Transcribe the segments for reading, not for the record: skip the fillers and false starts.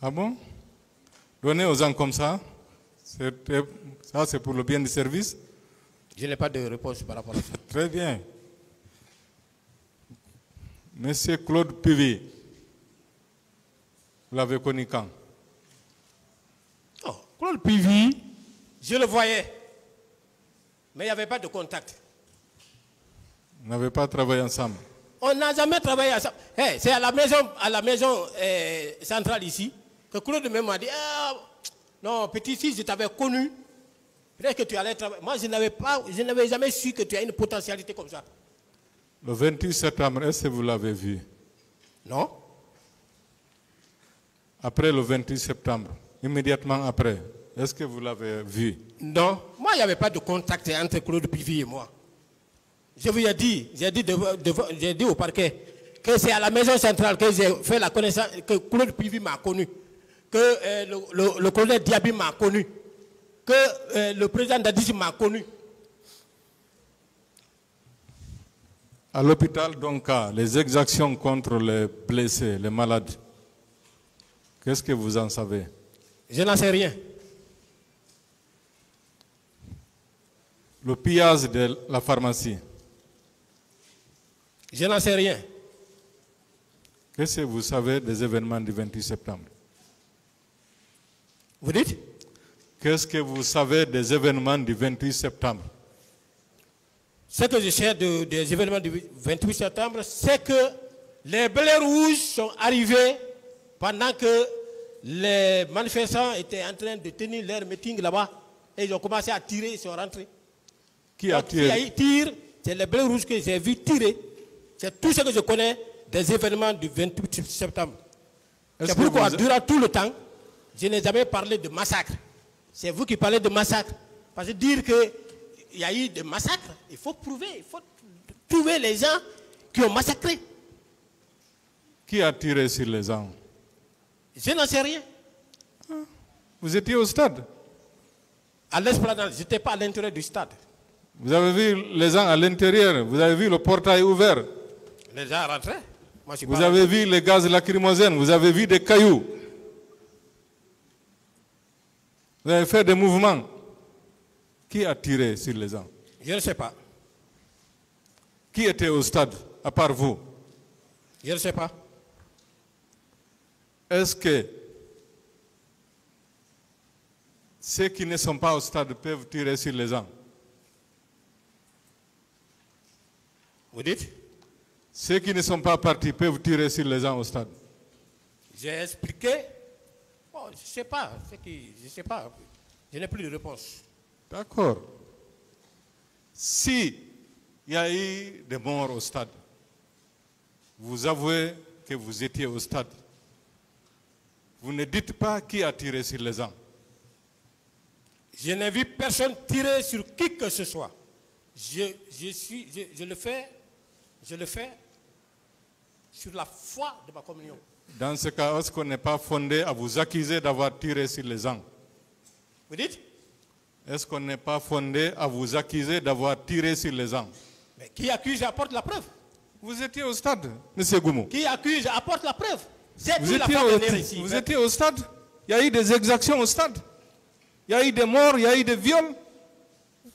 Ah bon? Donner aux gens comme ça, ça c'est pour le bien du service? Je n'ai pas de réponse par rapport à ça. Très bien. Monsieur Claude Pivi, vous l'avez connu quand? Oh, Claude Pivi, je le voyais, mais il n'y avait pas de contact. Vous n'avez pas travaillé ensemble? On n'a jamais travaillé ensemble. Hey, c'est à la maison centrale ici que Claude même m'a dit non, petit, si je t'avais connu, peut-être que tu allais travailler. Moi, je n'avais jamais su que tu as une potentialité comme ça. Le 28 septembre, est-ce que vous l'avez vu? Non. Après le 28 septembre, immédiatement après, est-ce que vous l'avez vu? Non. Moi, il n'y avait pas de contact entre Claude Pivi et moi. Je vous ai dit, j'ai dit au parquet que c'est à la maison centrale que j'ai fait la connaissance, que Claude Pivi m'a connu, que le colonel Diaby m'a connu, que le président Dadis m'a connu. À l'hôpital, donc, les exactions contre les blessés, les malades, qu'est-ce que vous en savez? Je n'en sais rien. Le pillage de la pharmacie, je n'en sais rien. Qu'est-ce que vous savez des événements du 28 septembre? Vous dites? Qu'est-ce que vous savez des événements du 28 septembre? Ce que je sais des événements du 28 septembre, c'est que les billets rouges sont arrivés pendant que les manifestants étaient en train de tenir leur meeting là-bas. Et ils ont commencé à tirer, ils sont rentrés. Qui a tiré? C'est les billets rouges que j'ai vu tirer. C'est tout ce que je connais des événements du 28 septembre. C'est pourquoi, durant tout le temps, je n'ai jamais parlé de massacre. C'est vous qui parlez de massacre. Parce que dire qu'il y a eu des massacres, il faut prouver, il faut trouver les gens qui ont massacré. Qui a tiré sur les gens? Je n'en sais rien. Vous étiez au stade? À l'esplanade, je n'étais pas à l'intérieur du stade. Vous avez vu les gens à l'intérieur? Vous avez vu le portail ouvert? Les gens rentraient. Moi, vous avez vu les gaz lacrymogènes? Vous avez vu des cailloux? Vous avez fait des mouvements? Qui a tiré sur les gens? Je ne sais pas. Qui était au stade, à part vous? Je ne sais pas. Est-ce que ceux qui ne sont pas au stade peuvent tirer sur les gens? Vous dites? Ceux qui ne sont pas partis peuvent tirer sur les gens au stade. J'ai expliqué. Bon, je ne sais pas. Je ne sais pas. Je n'ai plus de réponse. D'accord. Si il y a eu des morts au stade, vous avouez que vous étiez au stade. Vous ne dites pas qui a tiré sur les gens. Je n'ai vu personne tirer sur qui que ce soit. Je le fais sur la foi de ma communion. Dans ce cas, est-ce qu'on n'est pas fondé à vous accuser d'avoir tiré sur les gens? Vous dites? Est-ce qu'on n'est pas fondé à vous accuser d'avoir tiré sur les gens? Mais qui accuse apporte la preuve. Vous étiez au stade, M. Goumou. Qui accuse apporte la preuve. Vous étiez au stade. Il y a eu des exactions au stade. Il y a eu des morts, il y a eu des viols.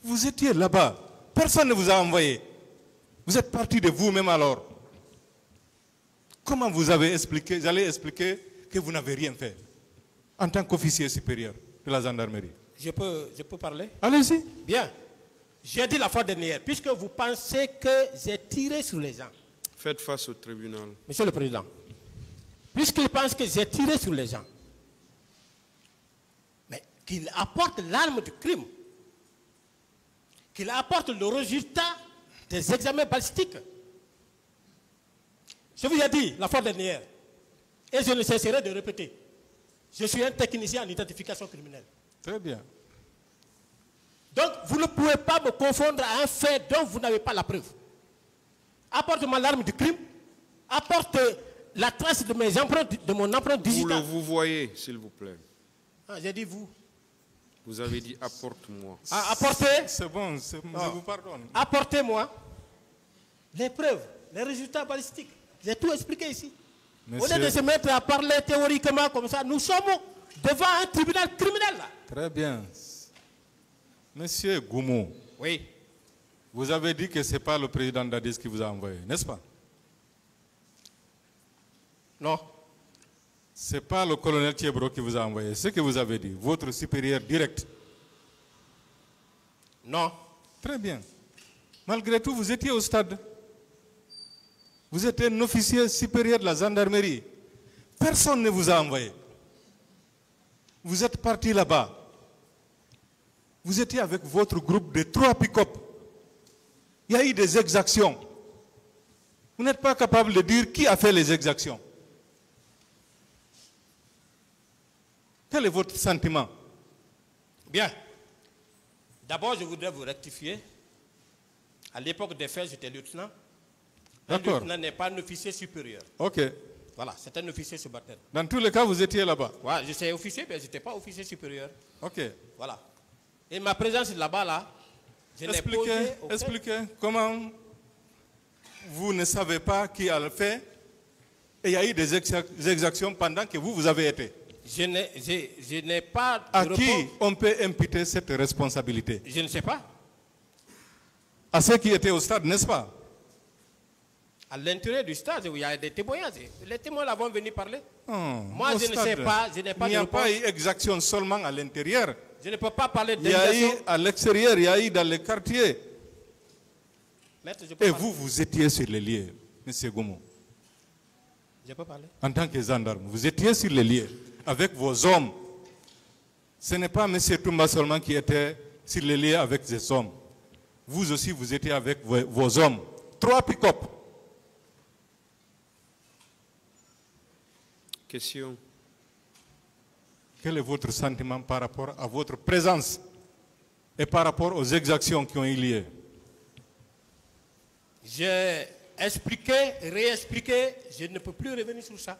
Vous étiez là-bas. Personne ne vous a envoyé. Vous êtes parti de vous-même alors. Comment vous allez expliquer que vous n'avez rien fait en tant qu'officier supérieur de la gendarmerie? Je peux parler? Allez-y. Bien. J'ai dit la fois dernière, puisque vous pensez que j'ai tiré sur les gens. Faites face au tribunal. Monsieur le Président, puisqu'il pense que j'ai tiré sur les gens, mais qu'il apporte l'arme du crime, qu'il apporte le résultat des examens balistiques. Je vous ai dit la fois dernière, et je ne cesserai de répéter, je suis un technicien en identification criminelle. Très bien. Donc, vous ne pouvez pas me confondre à un fait dont vous n'avez pas la preuve. Apporte-moi l'arme du crime, apporte la trace de mes empreintes, de mon empreinte digitale. Vous voyez, s'il vous plaît. Ah, j'ai dit vous. Vous avez dit apporte-moi. Ah, apportez. C'est bon, je vous pardonne. Apportez-moi les preuves, les résultats balistiques. J'ai tout expliqué ici. Au lieu de se mettre à parler théoriquement comme ça, nous sommes devant un tribunal criminel là. Très bien. Monsieur Goumou. Oui. Vous avez dit que ce n'est pas le président Dadis qui vous a envoyé, n'est-ce pas? Non. Ce n'est pas le colonel Thiebro qui vous a envoyé. Ce que vous avez dit, votre supérieur direct. Non. Très bien. Malgré tout, vous étiez au stade. Vous êtes un officier supérieur de la gendarmerie. Personne ne vous a envoyé. Vous êtes parti là-bas. Vous étiez avec votre groupe de 3 pick-up. Il y a eu des exactions. Vous n'êtes pas capable de dire qui a fait les exactions. Quel est votre sentiment? Bien. D'abord, je voudrais vous rectifier. À l'époque des faits, j'étais lieutenant. Un lieutenant n'est pas un officier supérieur. Ok. Voilà, c'est un officier subalterne. Dans tous les cas, vous étiez là-bas. Voilà, je suis officier, mais je n'étais pas officier supérieur. Ok. Voilà. Et ma présence là-bas, là, je n'ai posé aucun... Expliquez comment vous ne savez pas qui a le fait et il y a eu des exactions pendant que vous avez été. Je n'ai pas... À qui on peut imputer cette responsabilité? Je ne sais pas. À ceux qui étaient au stade, n'est-ce pas? À l'intérieur du stade, il y a des témoignages. Les témoins là vont venir parler. Moi, je ne stade, sais pas, je n'ai pas de réponse. Il n'y a pas eu exaction seulement à l'intérieur. Je ne peux pas parler Il y a eu d'exaction. à l'extérieur, il y a eu dans les quartiers. Maître, je peux Et parler. vous étiez sur les lieux, M. Goumou. Je peux parler. En tant que gendarme, vous étiez sur les lieux avec vos hommes. Ce n'est pas M. Toumba seulement qui était sur les lieux avec ses hommes. Vous aussi, vous étiez avec vos hommes. 3 pick-up. Question. Quel est votre sentiment par rapport à votre présence et par rapport aux exactions qui ont eu lieu? J'ai expliqué, réexpliqué, je ne peux plus revenir sur ça.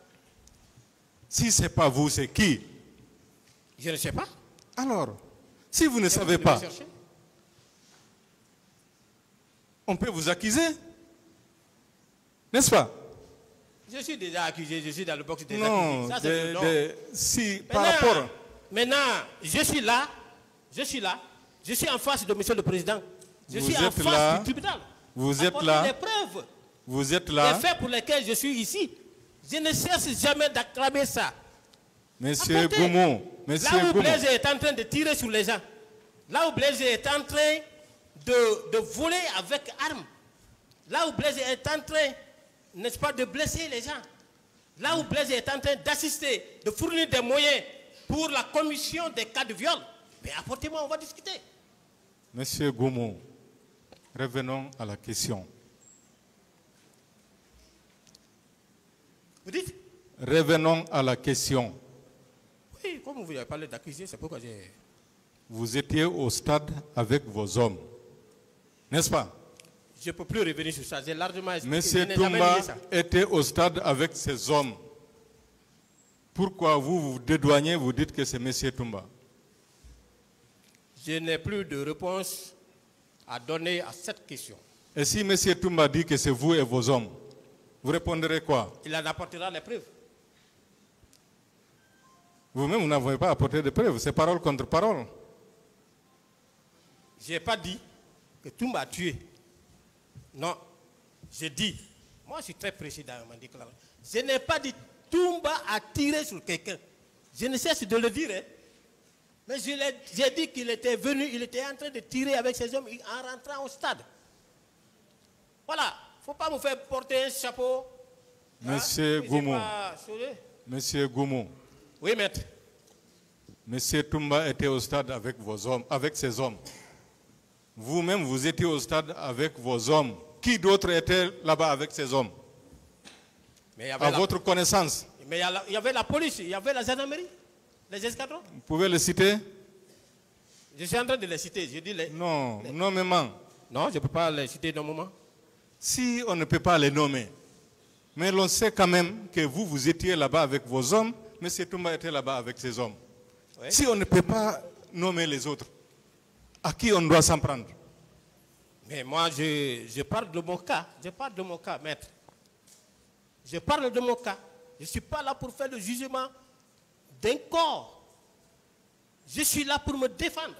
Si ce n'est pas vous, c'est qui? Je ne sais pas. Alors, si vous ne savez pas, on peut vous accuser, n'est-ce pas? Je suis déjà accusé, je suis dans le box des Non, accusés. Ça, si par rapport... Maintenant, je suis là, je suis en face de M. le Président. Je suis en face du tribunal. Vous êtes là. Les preuves. Vous êtes là. Les faits pour lesquels je suis ici. Je ne cesse jamais d'acclamer ça. Monsieur Goumou, là où Blaise est en train de tirer sur les gens, là où Blaise est en train de voler avec armes, là où Blaise est en train, n'est-ce pas, de blesser les gens, là où Blaise est en train d'assister, de fournir des moyens pour la commission des cas de viol, mais apportez-moi, on va discuter. Monsieur Goumou, revenons à la question. Vous dites? Revenons à la question. Oui, comme vous avez parlé d'accusé, c'est pourquoi j'ai... Vous étiez au stade avec vos hommes, n'est-ce pas? Je ne peux plus revenir sur ça, j'ai largement expliqué. Monsieur Toumba était au stade avec ses hommes. Pourquoi vous vous dédouanez, vous dites que c'est Monsieur Toumba? Je n'ai plus de réponse à donner à cette question. Et si Monsieur Toumba dit que c'est vous et vos hommes, vous répondrez quoi? Il en apportera les preuves. Vous-même, vous n'avez pas apporté de preuves, c'est parole contre parole. Je n'ai pas dit que Toumba a tué. Non, j'ai dit, moi je suis très précis dans ma déclaration. Je n'ai pas dit Toumba a tiré sur quelqu'un. Je ne cesse de le dire. Hein. Mais j'ai dit qu'il était venu, il était en train de tirer avec ses hommes en rentrant au stade. Voilà, il ne faut pas me faire porter un chapeau. Monsieur Goumou. Monsieur Goumou. Oui, maître. Monsieur Toumba était au stade avec vos hommes, avec ses hommes. Vous-même, vous étiez au stade avec vos hommes. Qui d'autre était là-bas avec ses hommes? Mais à votre connaissance? Mais il y avait la police, il y avait la gendarmerie, les escadrons. Vous pouvez les citer? Je suis en train de les citer. Je dis les... Non, nommément. Non, je ne peux pas les citer nommément. Si on ne peut pas les nommer, mais l'on sait quand même que vous étiez là-bas avec vos hommes, M. Toumba était là-bas avec ses hommes. Oui. Si on ne peut pas nommer les autres, à qui on doit s'en prendre? Mais moi, je parle de mon cas. Je parle de mon cas, maître. Je parle de mon cas. Je ne suis pas là pour faire le jugement d'un corps. Je suis là pour me défendre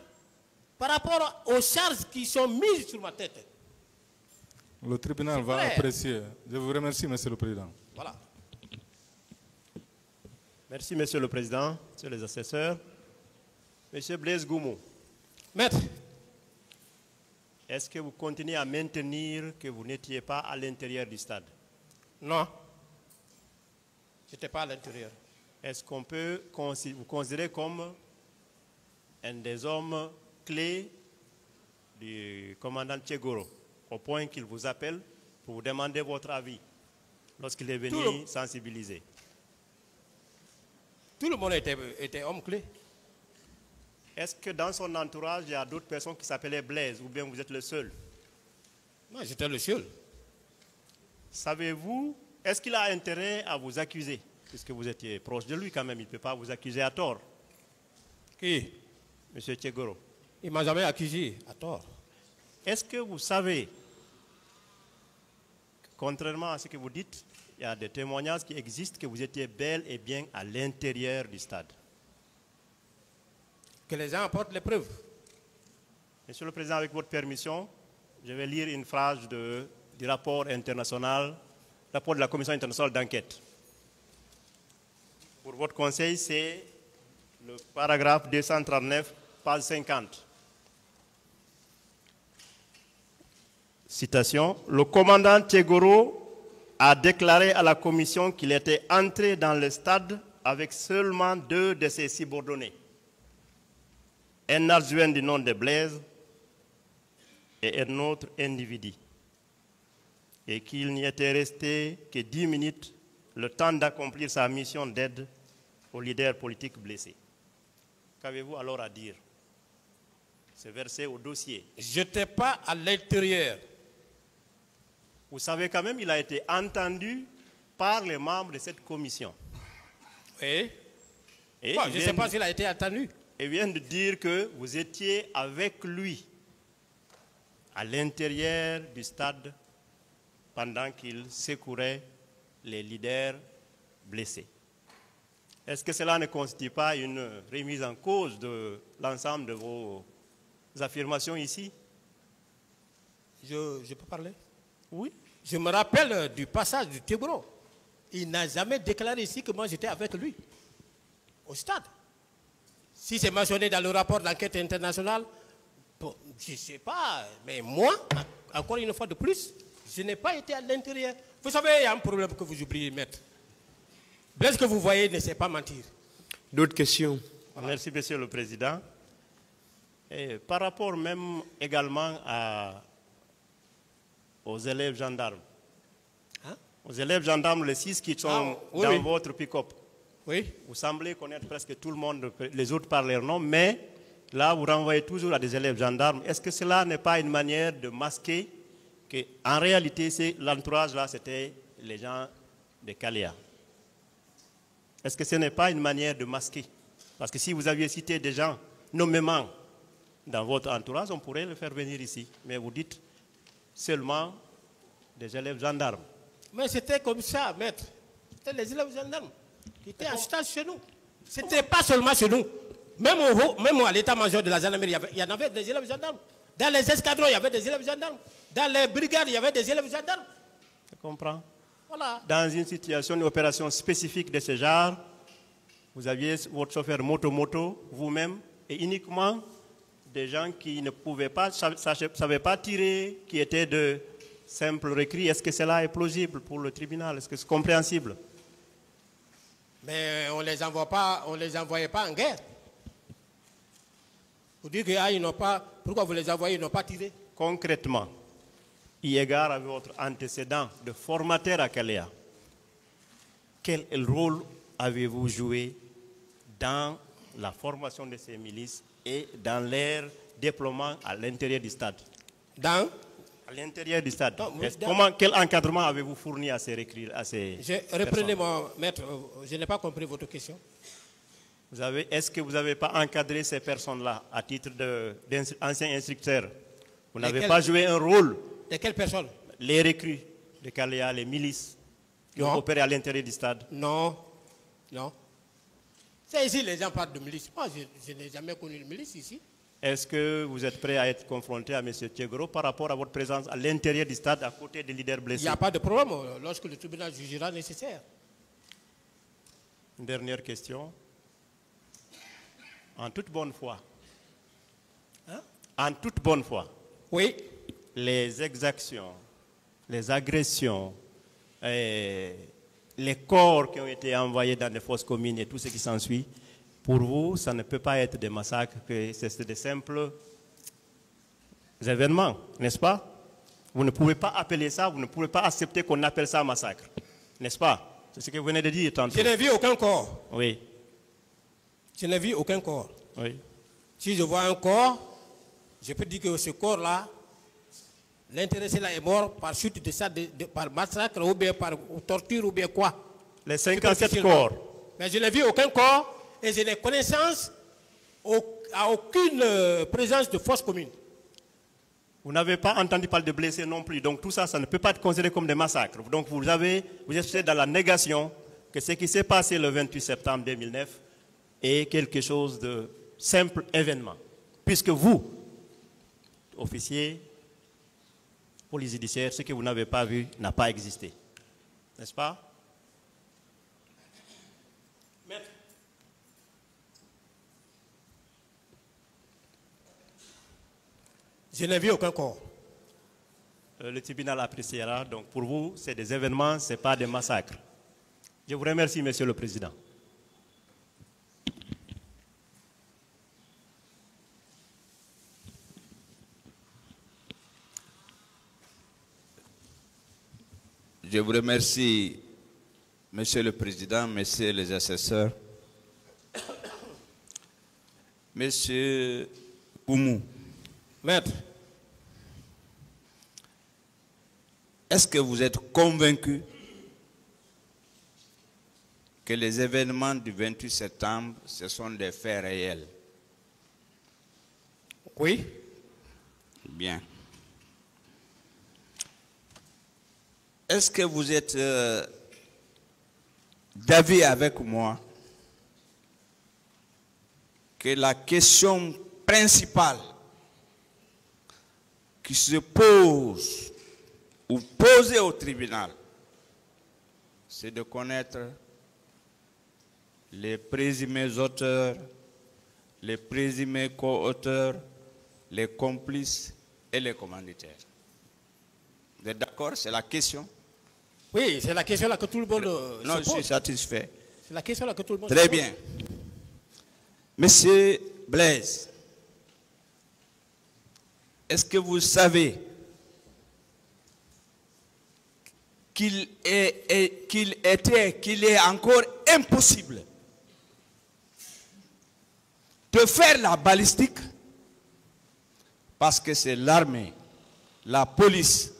par rapport aux charges qui sont mises sur ma tête. Le tribunal va apprécier. Je vous remercie, Monsieur le Président. Voilà. Merci, Monsieur le Président, Monsieur les assesseurs. Monsieur Blaise Goumou. Maître. Est-ce que vous continuez à maintenir que vous n'étiez pas à l'intérieur du stade? Non. Je n'étais pas à l'intérieur. Est-ce qu'on peut vous considérer comme un des hommes clés du commandant Tchegoro, au point qu'il vous appelle pour vous demander votre avis lorsqu'il est venu sensibiliser? Tout le monde était homme clé. Est-ce que dans son entourage, il y a d'autres personnes qui s'appelaient Blaise, ou bien vous êtes le seul? Non, j'étais le seul. Savez-vous, est-ce qu'il a intérêt à vous accuser? Puisque vous étiez proche de lui quand même, il ne peut pas vous accuser à tort. Qui? Monsieur Tchegoro. Il ne m'a jamais accusé à tort. Est-ce que vous savez, que, contrairement à ce que vous dites, il y a des témoignages qui existent que vous étiez bel et bien à l'intérieur du stade? Que les gens apportent les preuves. Monsieur le Président, avec votre permission, je vais lire une phrase du rapport international, rapport de la Commission internationale d'enquête. Pour votre conseil, c'est le paragraphe 239, page 50. Citation. Le commandant Tchegoro a déclaré à la commission qu'il était entré dans le stade avec seulement 2 de ses subordonnés. Un adjoint du nom de Blaise et un autre individu. Et qu'il n'y était resté que 10 minutes, le temps d'accomplir sa mission d'aide aux leaders politiques blessés. Qu'avez-vous alors à dire? C'est versé au dossier. Je n'étais pas à l'intérieur. Vous savez quand même, il a été entendu par les membres de cette commission. Oui. Et bon, je ne sais pas s'il a été entendu. Il vient de dire que vous étiez avec lui à l'intérieur du stade pendant qu'il secourait les leaders blessés. Est-ce que cela ne constitue pas une remise en cause de l'ensemble de vos affirmations ici? Je peux parler? Oui. Je me rappelle du passage du Tchegoro. Il n'a jamais déclaré ici que moi j'étais avec lui au stade. Si c'est mentionné dans le rapport d'enquête internationale, bon, je ne sais pas, mais moi, encore une fois de plus, je n'ai pas été à l'intérieur. Vous savez, il y a un problème que vous oubliez, maître. Blaise que vous voyez ne sait pas mentir. D'autres questions? Merci, Monsieur le Président. Et par rapport même également aux élèves gendarmes. Hein? Aux élèves gendarmes, les 6 qui sont dans votre pick-up. Oui. Vous semblez connaître presque tout le monde, les autres par leur nom, mais là, vous renvoyez toujours à des élèves gendarmes. Est-ce que cela n'est pas une manière de masquer qu'en réalité, l'entourage là, c'était les gens de Kalea? Est-ce que ce n'est pas une manière de masquer? Parce que si vous aviez cité des gens nommément dans votre entourage, on pourrait le faire venir ici. Mais vous dites seulement des élèves gendarmes. Mais c'était comme ça, maître. C'était les élèves gendarmes qui étaient en stage chez nous. Ce n'était pas seulement chez nous. Même à l'état-major de la gendarmerie, il y en avait des élèves gendarmes. Dans les escadrons, il y avait des élèves gendarmes. Dans les brigades, il y avait des élèves gendarmes. Je comprends. Voilà. Dans une situation, une opération spécifique de ce genre, vous aviez votre chauffeur moto-moto, vous-même, et uniquement des gens qui ne pouvaient pas, savaient pas tirer, qui étaient de simples recrues. Est-ce que cela est plausible pour le tribunal? Est-ce que c'est compréhensible? Mais on ne les envoyait pas en guerre. Vous dites qu'ils n'ont pas, pourquoi vous les envoyez, ils n'ont pas tiré? Concrètement, eu égard à votre antécédent de formateur à Kalea, quel rôle avez-vous joué dans la formation de ces milices et dans leur déploiement à l'intérieur du stade? À l'intérieur du stade. Quel encadrement avez-vous fourni à ces recrues, reprenez mon maître, je n'ai pas compris votre question. Est-ce que vous n'avez pas encadré ces personnes-là à titre d'anciens instructeurs? Vous n'avez pas joué un rôle? De quelles personnes? Les recrues de Kalea, les milices. qui ont opéré à l'intérieur du stade? Non, non. C'est ici les gens parlent de milice. Moi, je n'ai jamais connu de milice ici. Est-ce que vous êtes prêt à être confronté à M. Tchegoro par rapport à votre présence à l'intérieur du stade à côté des leaders Il blessés? n'y a pas de problème lorsque le tribunal jugera nécessaire. Une dernière question. En toute bonne foi. Hein? En toute bonne foi. Oui. Les exactions, les agressions, les corps qui ont été envoyés dans les fosses communes et tout ce qui s'ensuit, pour vous, ça ne peut pas être des massacres, que c'est des simples événements, n'est-ce pas? Vous ne pouvez pas appeler ça, vous ne pouvez pas accepter qu'on appelle ça massacre, n'est-ce pas? C'est ce que vous venez de dire tantôt. Je n'ai vu aucun corps. Oui. Je n'ai vu aucun corps. Oui. Si je vois un corps, je peux dire que ce corps-là, l'intéressé là est mort par chute de ça, par massacre ou bien par torture ou bien quoi. Les 57 corps. Mais je n'ai vu aucun corps et je n'ai connaissance à aucune présence de force commune. Vous n'avez pas entendu parler de blessés non plus. Donc tout ça, ça ne peut pas être considéré comme des massacres. Donc vous êtes dans la négation que ce qui s'est passé le 28 septembre 2009 est quelque chose de simple événement. Puisque vous, officiers, police judiciaire, ce que vous n'avez pas vu n'a pas existé. N'est-ce pas? Maître. Je n'ai vu aucun corps. Le tribunal appréciera. Donc pour vous, c'est des événements, ce n'est pas des massacres. Je vous remercie, Monsieur le Président. Je vous remercie, Monsieur le Président, Messieurs les assesseurs. Monsieur Goumou. Maître. Est-ce que vous êtes convaincu que les événements du 28 septembre, ce sont des faits réels? Oui. Bien. Est-ce que vous êtes d'avis avec moi que la question principale qui se pose ou posée au tribunal, c'est de connaître les présumés auteurs, les présumés co-auteurs, les complices et les commanditaires? Vous êtes d'accord? C'est la question? Oui, c'est la question là que tout le monde non, se je pose. suis satisfait. C'est la question là que tout le monde Très se pose. bien. Monsieur Blaise, est-ce que vous savez qu'il est encore impossible de faire la balistique parce que c'est l'armée, la police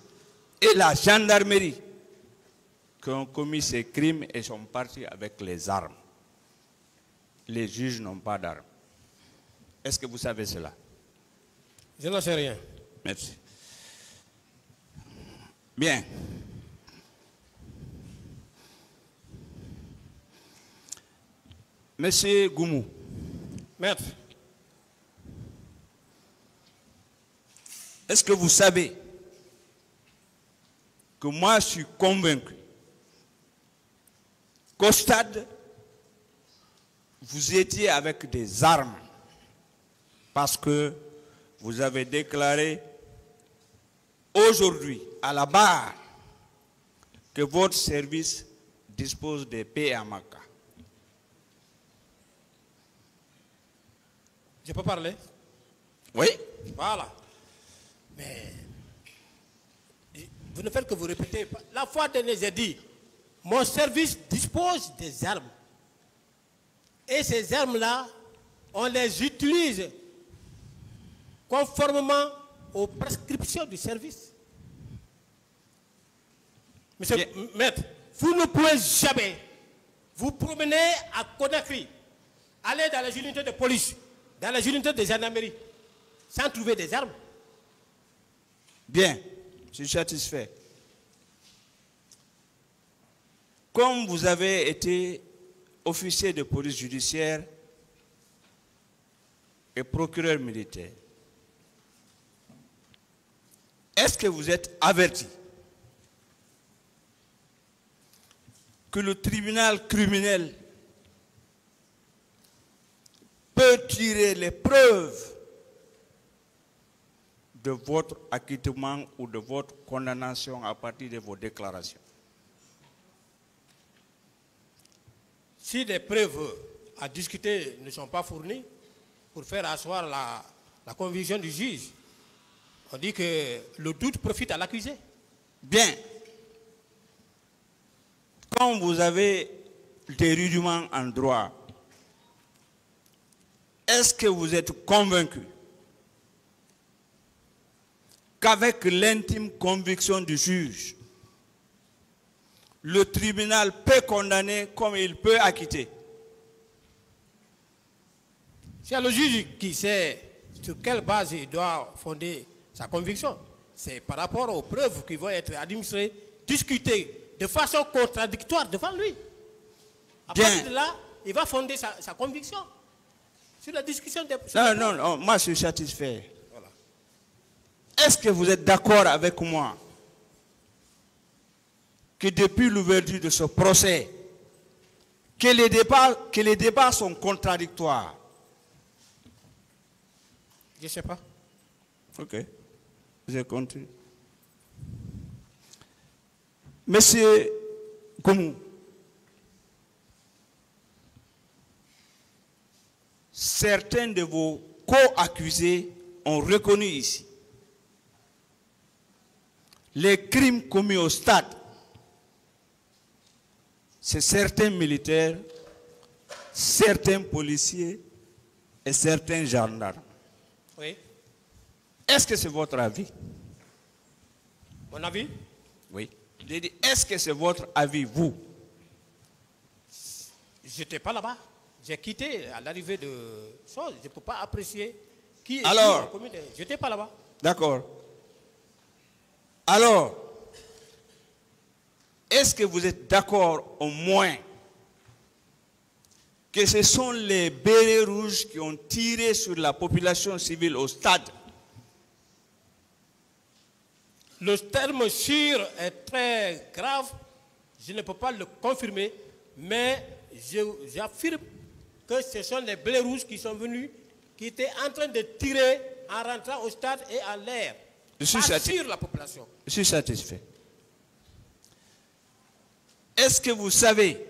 et la gendarmerie qui ont commis ces crimes et sont partis avec les armes. Les juges n'ont pas d'armes. Est-ce que vous savez cela? Je n'en sais rien. Merci. Bien. Monsieur Goumou. Maître. Est-ce que vous savez que moi je suis convaincu qu'au stade, vous étiez avec des armes parce que vous avez déclaré aujourd'hui à la barre que votre service dispose des PMAK. Je peux parler? Oui. Voilà. Mais vous ne faites que vous répéter. La fois dernière, j'ai dit, mon service dispose des armes. Et ces armes-là, on les utilise conformément aux prescriptions du service. Monsieur Maître, vous ne pouvez jamais vous promener à Conakry, aller dans les unités de police, dans les unités de gendarmerie, sans trouver des armes. Bien, je suis satisfait. comme vous avez été officier de police judiciaire et procureur militaire, est-ce que vous êtes averti que le tribunal criminel peut tirer les preuves de votre acquittement ou de votre condamnation à partir de vos déclarations? Si des preuves à discuter ne sont pas fournies pour faire asseoir la conviction du juge, on dit que le doute profite à l'accusé. Bien. Quand vous avez des rudiments en droit, est-ce que vous êtes convaincu qu'avec l'intime conviction du juge, le tribunal peut condamner comme il peut acquitter? C'est le juge qui sait sur quelle base il doit fonder sa conviction. C'est par rapport aux preuves qui vont être administrées, discutées de façon contradictoire devant lui. À partir de là, il va fonder sa conviction sur la discussion des... Non, moi je suis satisfait. Voilà. Est-ce que vous êtes d'accord avec moi que depuis l'ouverture de ce procès, que les débats sont contradictoires? Je ne sais pas. Ok. Je continue. Monsieur Goumou, certains de vos co-accusés ont reconnu ici les crimes commis au stade. C'est certains militaires, certains policiers et certains gendarmes. Oui. Est-ce que c'est votre avis? Mon avis? Oui. J'ai dit, est-ce que c'est votre avis, vous? Je n'étais pas là-bas. J'ai quitté à l'arrivée de choses. Je ne peux pas apprécier qui est alors, qui. Je n'étais pas là-bas. D'accord. Alors, est-ce que vous êtes d'accord au moins que ce sont les bérets rouges qui ont tiré sur la population civile au stade? Le terme sûr est très grave. Je ne peux pas le confirmer, mais j'affirme que ce sont les bérets rouges qui sont venus, qui étaient en train de tirer en rentrant au stade et en l'air. Pas sur la population. Je suis satisfait. Est-ce que vous savez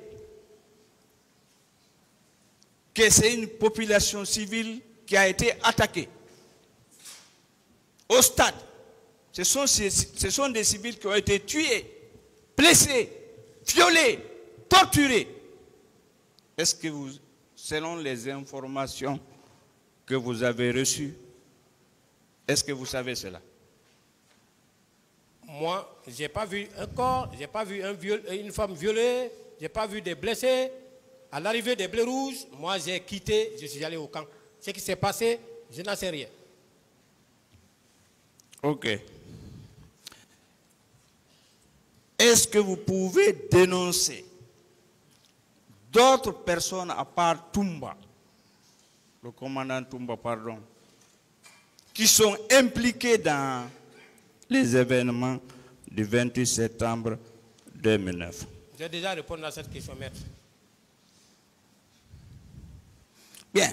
que c'est une population civile qui a été attaquée au stade? Ce sont des civils qui ont été tués, blessés, violés, torturés. Est-ce que vous, selon les informations que vous avez reçues, est-ce que vous savez cela? Moi, je n'ai pas vu un corps, je n'ai pas vu une femme violée, je n'ai pas vu des blessés. À l'arrivée des Bleus Rouges, moi j'ai quitté, je suis allé au camp. Ce qui s'est passé, je n'en sais rien. Ok. Est-ce que vous pouvez dénoncer d'autres personnes à part Toumba, le commandant Toumba, pardon, qui sont impliquées dans les événements du 28 septembre 2009? J'ai déjà répondu à cette question, maître. Bien.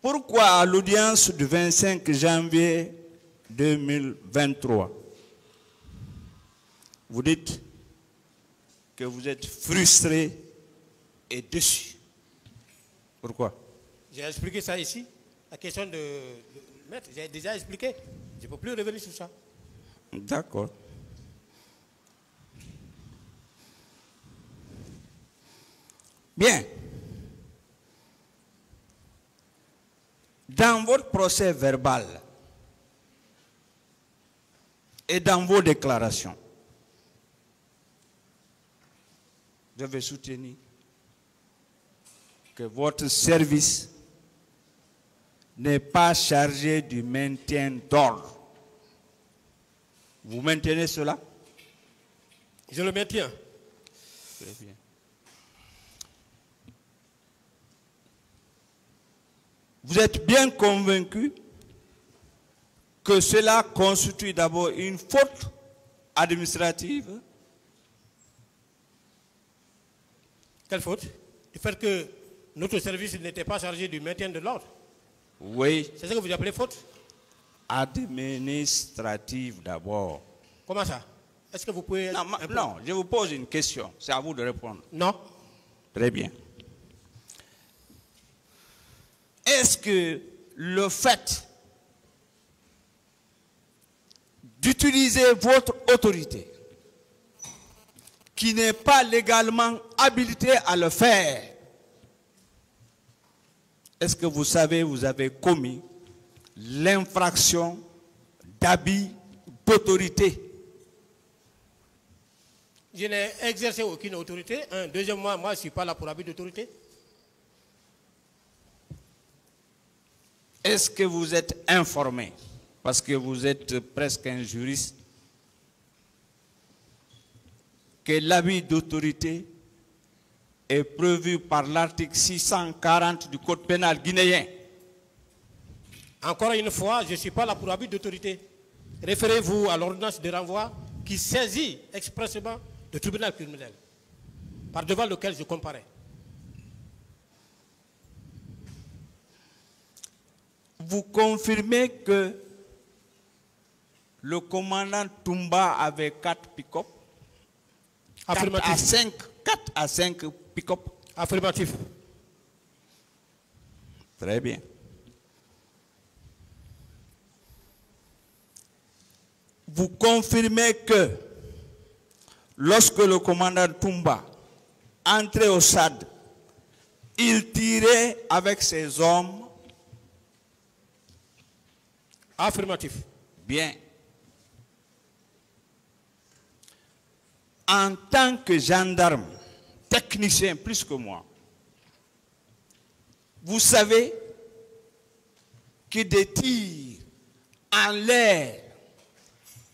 Pourquoi à l'audience du 25 janvier 2023, vous dites que vous êtes frustré et déçu? Pourquoi? J'ai expliqué ça ici. La question de maître, j'ai déjà expliqué. Je ne peux plus revenir sur ça. D'accord. Bien. Dans votre procès verbal et dans vos déclarations, je vais soutenir que votre service n'est pas chargé du maintien d'ordre. Vous maintenez cela? Je le maintiens. Très bien. Vous êtes bien convaincu que cela constitue d'abord une faute administrative? Quelle faute? Le fait que notre service n'était pas chargé du maintien de l'ordre. Oui. C'est ce que vous appelez faute? Administrative d'abord. Comment ça? Est-ce que vous pouvez... Non, je vous pose une question. C'est à vous de répondre. Non. Très bien. Est-ce que le fait d'utiliser votre autorité, qui n'est pas légalement habilitée à le faire, est-ce que vous savez, vous avez commis l'infraction d'abus d'autorité? Je n'ai exercé aucune autorité. Deuxièmement, moi, je ne suis pas là pour abus d'autorité. Est-ce que vous êtes informé, parce que vous êtes presque un juriste, que l'abus d'autorité est prévu par l'article 640 du Code pénal guinéen? Encore une fois, je ne suis pas là pour abus d'autorité. Référez-vous à l'ordonnance de renvoi qui saisit expressément le tribunal criminel, par devant lequel je comparais. Vous confirmez que le commandant Toumba avait 4 pick-up? Affirmatif. 4 à 5 pick-up? Affirmatif. Très bien. Vous confirmez que lorsque le commandant Toumba entrait au SAD, il tirait avec ses hommes? Affirmatif. Bien. En tant que gendarme, technicien plus que moi, vous savez que des tirs en l'air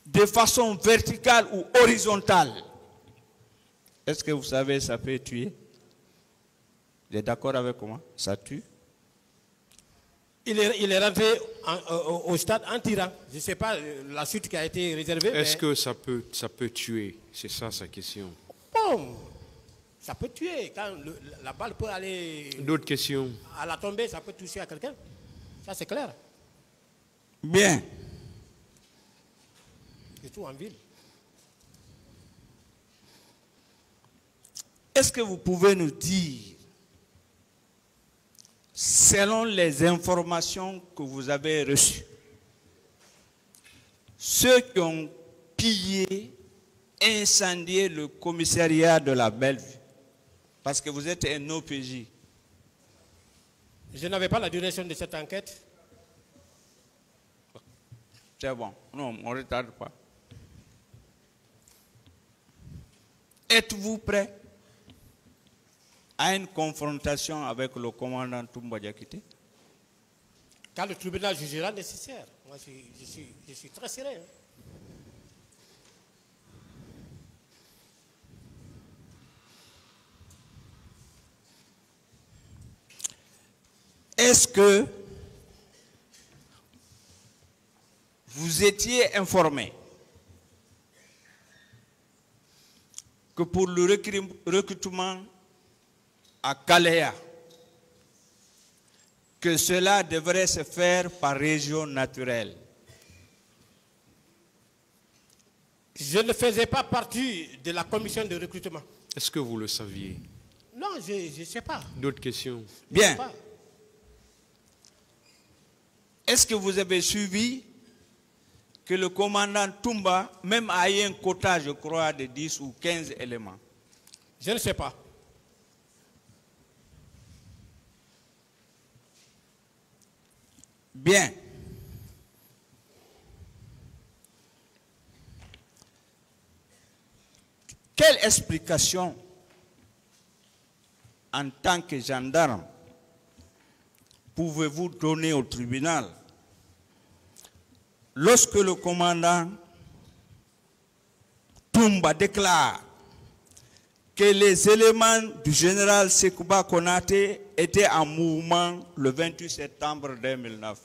de façon verticale ou horizontale, est-ce que vous savez ça peut tuer? Vous êtes d'accord avec moi? Ça tue? Il est rentré au stade en tirant. Je ne sais pas la suite qui a été réservée. Est-ce que ça peut tuer? C'est ça sa question. Bon, ça peut tuer. Quand la balle peut aller... D'autres questions? À la tombée, ça peut toucher à quelqu'un. Ça, c'est clair. Bien. Surtout en ville. Est-ce que vous pouvez nous dire, selon les informations que vous avez reçues, ceux qui ont pillé, incendié le commissariat de la Bellevue, parce que vous êtes un OPJ? Je n'avais pas la direction de cette enquête. C'est bon, non, on ne retarde pas. Êtes-vous prêt à une confrontation avec le commandant Toumba Diakité? Quand le tribunal jugera nécessaire. Moi, je suis très serein. Est-ce que vous étiez informé que pour le recrutement à Kaléa, que cela devrait se faire par région naturelle? Je ne faisais pas partie de la commission de recrutement. Est-ce que vous le saviez? Non, je ne sais pas. D'autres questions? Bien. Est-ce que vous avez suivi que le commandant Toumba même a eu un quota, je crois, de 10 ou 15 éléments? Je ne sais pas. Bien. Quelle explication, en tant que gendarme, pouvez-vous donner au tribunal lorsque le commandant Toumba déclare que les éléments du général Sekouba Konaté étaient en mouvement le 28 septembre 2009.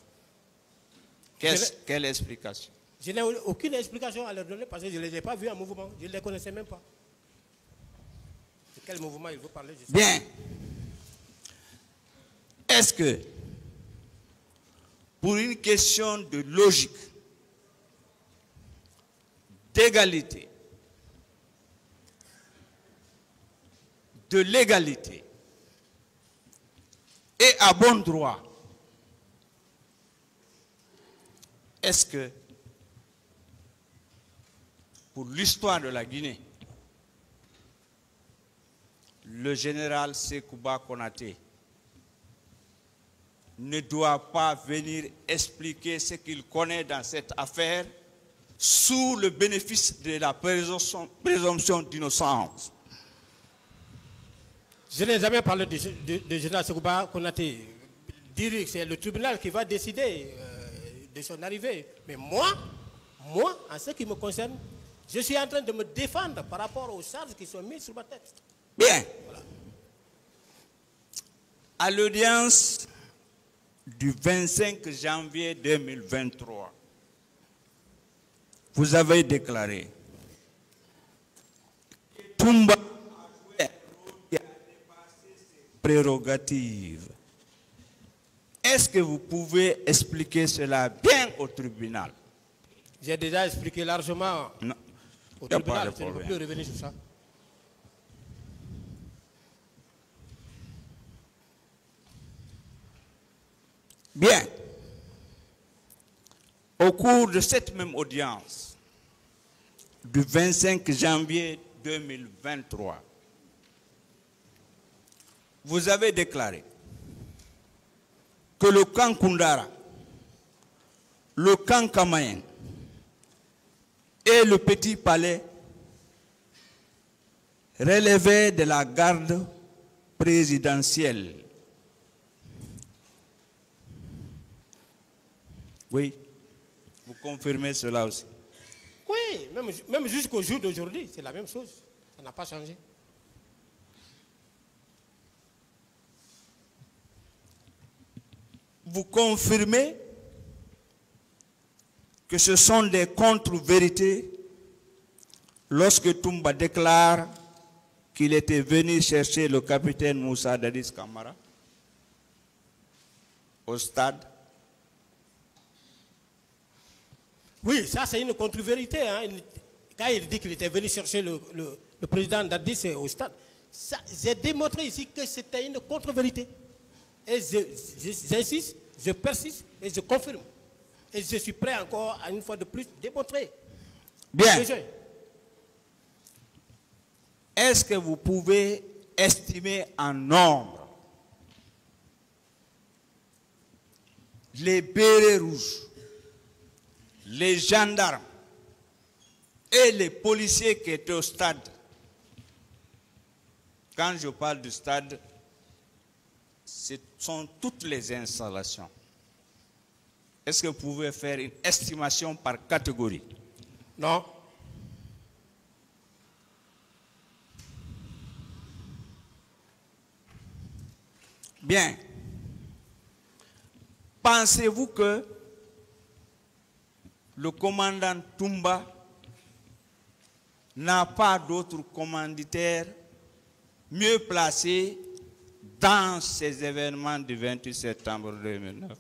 Quelle explication? Je n'ai aucune explication à leur donner parce que je ne les ai pas vus en mouvement. Je ne les connaissais même pas. De quel mouvement il veut parler? Bien. Est-ce que, pour une question de logique, d'égalité, de légalité et à bon droit, est-ce que, pour l'histoire de la Guinée, le général Sekouba Konaté ne doit pas venir expliquer ce qu'il connaît dans cette affaire sous le bénéfice de la présomption d'innocence? Je n'ai jamais parlé de général Sekouba Konaté. Dire que c'est le tribunal qui va décider de son arrivée. Mais moi, en ce qui me concerne, je suis en train de me défendre par rapport aux charges qui sont mises sur ma tête. Bien. Voilà. À l'audience du 25 janvier 2023, vous avez déclaré que Toumba a joué un rôle qui a dépassé ses prérogatives. Est-ce que vous pouvez expliquer cela bien au tribunal? J'ai déjà expliqué largement au tribunal, je ne peux plus revenir sur ça. Bien. Au cours de cette même audience du 25 janvier 2023, vous avez déclaré que le camp Koundara, le camp Kamayen et le Petit Palais relevaient de la garde présidentielle. Oui, vous confirmez cela aussi? Oui, même jusqu'au jour d'aujourd'hui, c'est la même chose. Ça n'a pas changé. Vous confirmez que ce sont des contre-vérités lorsque Toumba déclare qu'il était venu chercher le capitaine Moussa Dadis Camara au stade? Oui, ça c'est une contre-vérité. Hein. Quand il dit qu'il était venu chercher le président Dadis au stade, j'ai démontré ici que c'était une contre-vérité. Et j'insiste, je persiste et je confirme. Et je suis prêt encore, à une fois de plus, démontrer. Bien. Est-ce que vous pouvez estimer en nombre les bérets rouges, les gendarmes et les policiers qui étaient au stade? Quand je parle du stade, ce sont toutes les installations. Est-ce que vous pouvez faire une estimation par catégorie? Non. Bien. Pensez-vous que le commandant Toumba n'a pas d'autres commanditaires mieux placés dans ces événements du 28 septembre 2009?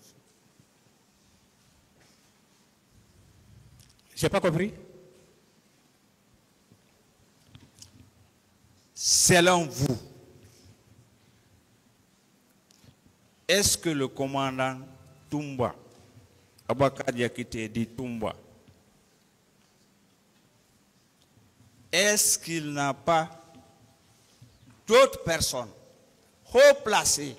Je n'ai pas compris. Selon vous, est-ce que le commandant Toumba, Abakar Diakité dit Toumba, est-ce qu'il n'a pas d'autres personnes haut placées,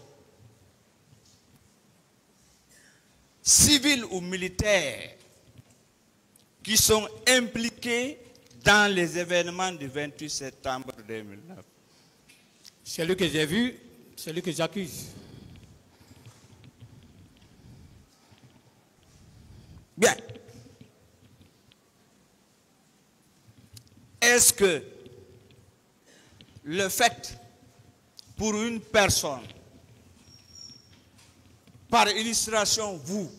civiles ou militaires, qui sont impliquées dans les événements du 28 septembre 2009? Celui que j'ai vu, celui que j'accuse. Bien. Est-ce que le fait pour une personne, par illustration, vous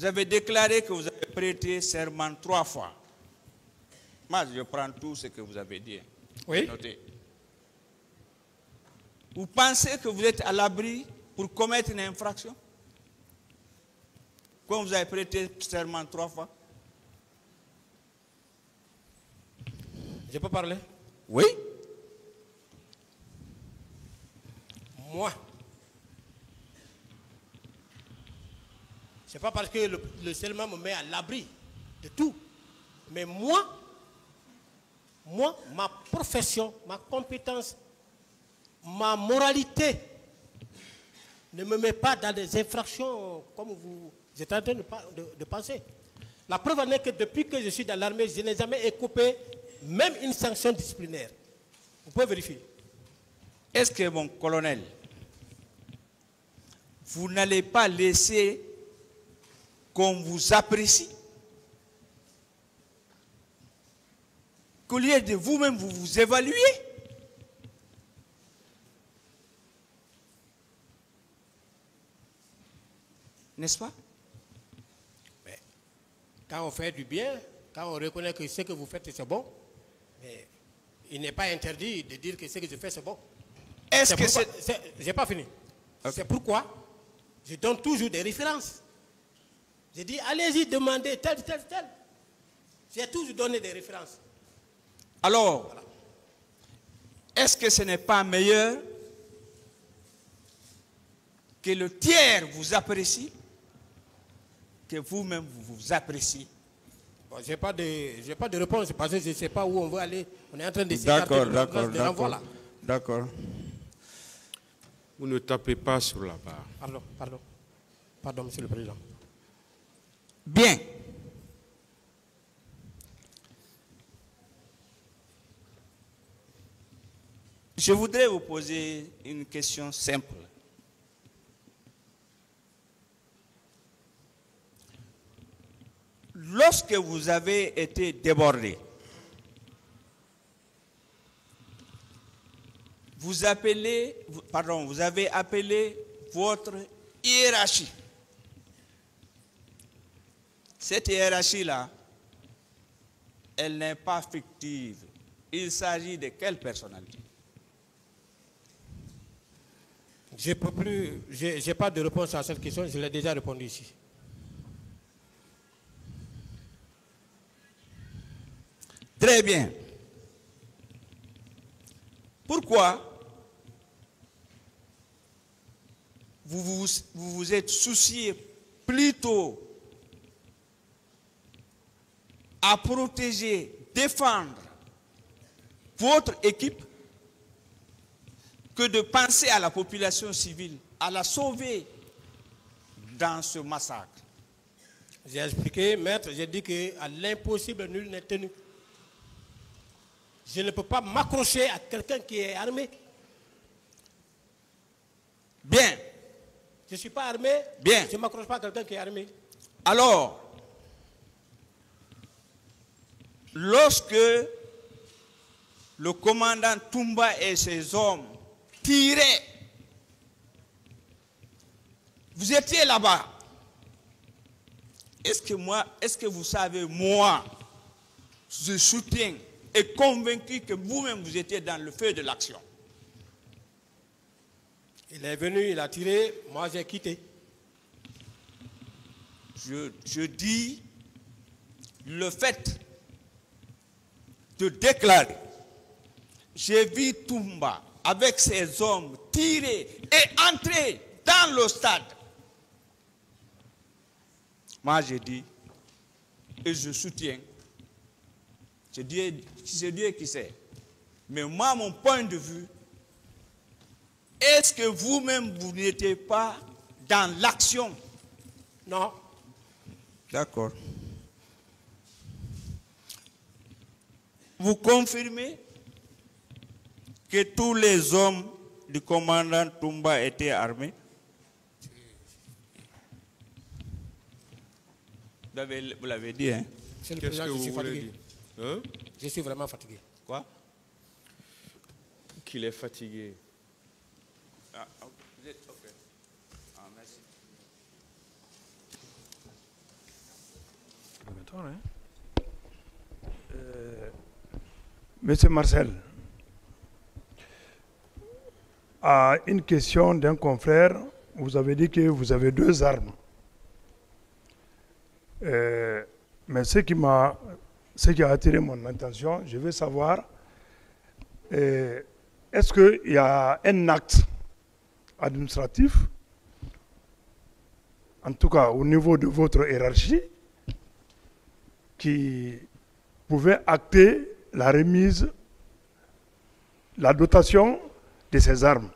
avez déclaré que vous avez prêté serment 3 fois. Moi, je prends tout ce que vous avez dit. Oui. Notez. Vous pensez que vous êtes à l'abri pour commettre une infraction? Quand vous avez prêté serment 3 fois? Je peux parler? Oui. Moi, c'est pas parce que le serment me met à l'abri de tout. Mais moi, ma profession, ma compétence, ma moralité ne me met pas dans des infractions comme vous êtes en train de penser. La preuve en est que depuis que je suis dans l'armée, je n'ai jamais écopé même une sanction disciplinaire. Vous pouvez vérifier. Est-ce que, mon colonel, vous n'allez pas laisser qu'on vous apprécie? Qu'au lieu de vous-même, vous vous évaluez? N'est-ce pas? Mais quand on fait du bien, quand on reconnaît que ce que vous faites c'est bon, mais il n'est pas interdit de dire que ce que je fais c'est bon. Est-ce que c'est... J'ai pas fini. Okay. C'est pourquoi je donne toujours des références. Je dis, allez-y, demandez tel. J'ai toujours donné des références. Alors, voilà. Est-ce que ce n'est pas meilleur que le tiers vous apprécie que vous-même vous vous appréciez? Bon, j'ai pas de réponse parce que je ne sais pas où on veut aller. On est en train de s'écarter. D'accord. Vous ne tapez pas sur la barre. Pardon, Monsieur le Président. Bien. Je voudrais vous poser une question simple. Lorsque vous avez été débordé, vous avez appelé votre hiérarchie. Cette hiérarchie-là, elle n'est pas fictive. Il s'agit de quelle personnalité? Je peux plus, j'ai pas de réponse à cette question, je l'ai déjà répondu ici. Très bien. Pourquoi vous vous êtes soucié plutôt à protéger, défendre votre équipe que de penser à la population civile, à la sauver dans ce massacre? J'ai expliqué, maître, j'ai dit qu'à l'impossible, nul n'est tenu. Je ne peux pas m'accrocher à quelqu'un qui est armé. Bien. Je ne suis pas armé. Bien. Je ne m'accroche pas à quelqu'un qui est armé. Alors, lorsque le commandant Toumba et ses hommes tiraient, vous étiez là-bas. Est-ce que vous savez, moi, je soutiens et convaincu que vous-même vous étiez dans le feu de l'action? Il est venu, il a tiré, moi j'ai quitté. Je dis le fait de déclarer, j'ai vu Toumba avec ses hommes tirer et entrer dans le stade. Moi je dis, et je soutiens, c'est Dieu qui sait. Mais moi, mon point de vue, est-ce que vous-même, vous n'étiez pas dans l'action? Non. D'accord. Vous confirmez que tous les hommes du commandant Toumba étaient armés? Vous l'avez dit, hein? Qu'est-ce que vous voulez dire? Hein? Je suis vraiment fatigué. Quoi? Qu'il est fatigué. Ah, ok. Ah, merci. Monsieur Marcel, à une question d'un confrère, vous avez dit que vous avez 2 armes. Mais ce qui a attiré mon attention, je veux savoir, est-ce qu'il y a un acte administratif, en tout cas au niveau de votre hiérarchie, qui pouvait acter la remise, la dotation de ces armes?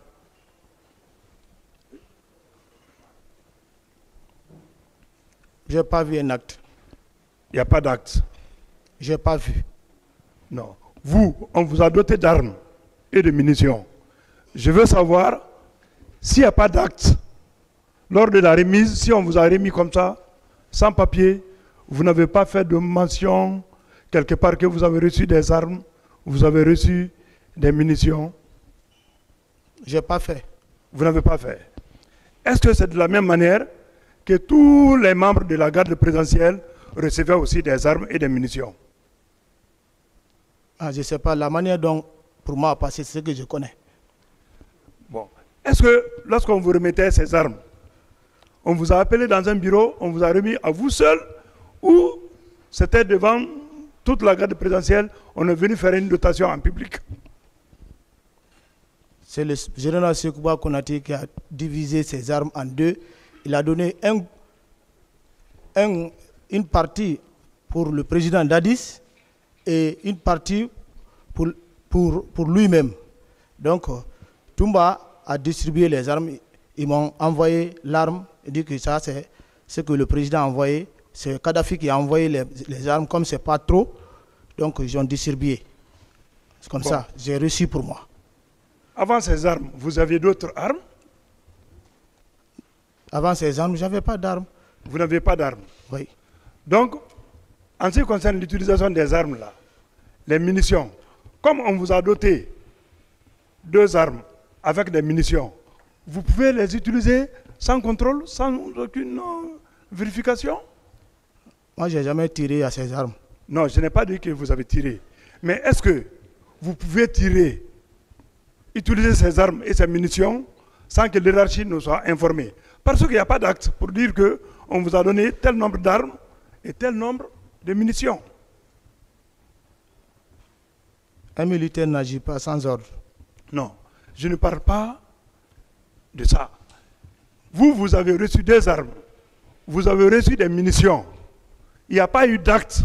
Je n'ai pas vu un acte. Il n'y a pas d'acte. Je n'ai pas vu. Non. Vous, on vous a doté d'armes et de munitions. Je veux savoir s'il n'y a pas d'acte lors de la remise, si on vous a remis comme ça, sans papier, vous n'avez pas fait de mention quelque part que vous avez reçu des armes, vous avez reçu des munitions. Je n'ai pas fait. Vous n'avez pas fait. Est-ce que c'est de la même manière que tous les membres de la garde présidentielle recevaient aussi des armes et des munitions? Ah, je ne sais pas. La manière dont, pour moi, passer, c'est ce que je connais. Bon. Est-ce que lorsqu'on vous remettait ces armes, on vous a appelé dans un bureau, on vous a remis à vous seul, ou c'était devant toute la garde présidentielle, on est venu faire une dotation en public? C'est le général Sekouba Konaté qui a divisé ses armes en 2. Il a donné une partie pour le président Dadis et une partie pour lui-même. Donc, Toumba a distribué les armes. Ils m'ont envoyé l'arme. Il dit que ça, c'est ce que le président a envoyé. C'est Kadhafi qui a envoyé les armes. Comme ce n'est pas trop, donc ils ont distribué. C'est comme ça. J'ai reçu pour moi. Avant ces armes, vous aviez d'autres armes? Avant ces armes, je n'avais pas d'armes. Vous n'avez pas d'armes? Oui. Donc, en ce qui concerne l'utilisation des armes là, les munitions, comme on vous a doté 2 armes avec des munitions, vous pouvez les utiliser sans contrôle, sans aucune vérification? Moi, je n'ai jamais tiré à ces armes. Non, je n'ai pas dit que vous avez tiré. Mais est-ce que vous pouvez tirer, utiliser ces armes et ces munitions sans que l'hierarchie ne soit informée? Parce qu'il n'y a pas d'acte pour dire qu'on vous a donné tel nombre d'armes et tel nombre de munitions. Un militaire n'agit pas sans ordre. Non, je ne parle pas de ça. Vous avez reçu des armes, vous avez reçu des munitions. Il n'y a pas eu d'acte